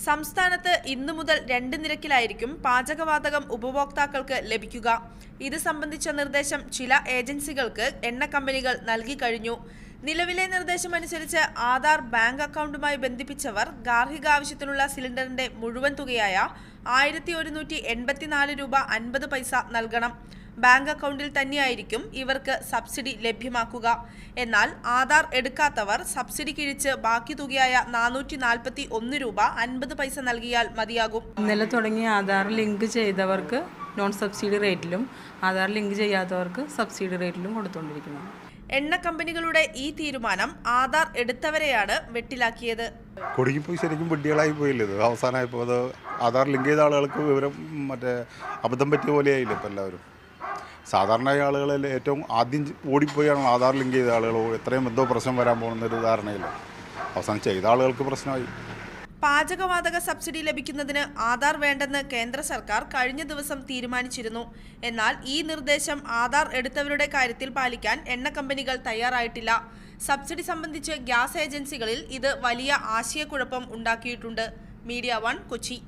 സംസ്ഥാനത്ത് ഇന്നു മുതൽ 2 നിരക്കിലായിരിക്കും പാചകവാതകം ഉപഭോക്താക്കൾക്ക് ലഭിക്കുക. ഇത് സംബന്ധിച്ച നിർദ്ദേശം ചില ഏജൻസികൾക്ക് എണ്ണ കമ്പനികൾ നൽകി കഴിഞ്ഞു. നിലവിലെ നിർദ്ദേശമനുസരിച്ച് ആധാർ ബാങ്ക് അക്കൗണ്ടുമായി ബന്ധിപ്പിച്ചവർ ഗാർഹിക ആവശ്യത്തിനുള്ള സിലിണ്ടറിന്റെ മുഴുവൻ തുകയായ 1184 രൂപ 50 പൈസ നൽകണം. ബാങ്ക് അക്കൗണ്ടിൽ തന്നെയായിരിക്കും ഇവർക്ക് സബ്സിഡി ലഭ്യമാക്കുക. എന്നാൽ ആധാർ എടുക്കാത്തവർ സബ്സിഡി കിഴിച്ച് ബാക്കി തുകയായ 441 രൂപ 50 പൈസ നൽകിയാൽ മതിയാകും. ഇന്നലെ തുടങ്ങി ആധാർ ലിങ്ക് ചെയ്തവർക്ക് നോൺ സബ്സിഡി റേറ്റിലും ആധാർ ലിങ്ക് ചെയ്യാത്തവർക്ക് സബ്സിഡി റേറ്റിലും കൊടുത്തുകൊണ്ടിരിക്കുന്നു. എണ്ണ കമ്പനികളുടെ ഈ തീരുമാനം ആധാർ എടുത്തവരെയാണ് വെട്ടിലാക്കിയത്. കുടുങ്ങിപ്പോയി ശരിക്കും വിഡ്ഢികളായി പോയില്ലേ ഇത്. അവസാനമായപ്പോൾ അത് ആധാർ ലിങ്ക് ചെയ്ത ആളുകൾക്ക് വിവരം അബദ്ധം പറ്റിയ പോലെയായില്ല. ഇപ്പോൾ എല്ലാവരും സാധാരണ ആളുകളിൽ ഏറ്റവും ആദ്യം ഓടിപ്പോയാണ് ആധാർ ലിങ്ക് ചെയ്ത ആളുകൾ. എത്രയും എന്തോ പ്രശ്നം വരാൻ പോകുന്നൊരു ധാരണയില്ല. അവസാനം ചെയ്ത ആളുകൾക്ക് പ്രശ്നമായി. പാചകവാതക സബ്സിഡി ലഭിക്കുന്നതിന് ആധാർ വേണ്ടെന്ന് കേന്ദ്ര സർക്കാർ കഴിഞ്ഞ ദിവസം തീരുമാനിച്ചിരുന്നു. എന്നാൽ ഈ നിർദ്ദേശം ആധാർ എടുത്തവരുടെ കാര്യത്തിൽ പാലിക്കാൻ എണ്ണ കമ്പനികൾ തയ്യാറായിട്ടില്ല. സബ്സിഡി സംബന്ധിച്ച് ഗ്യാസ് ഏജൻസികളിൽ ഇത് വലിയ ആശയക്കുഴപ്പം ഉണ്ടാക്കിയിട്ടുണ്ട്. മീഡിയ 1 കൊച്ചി.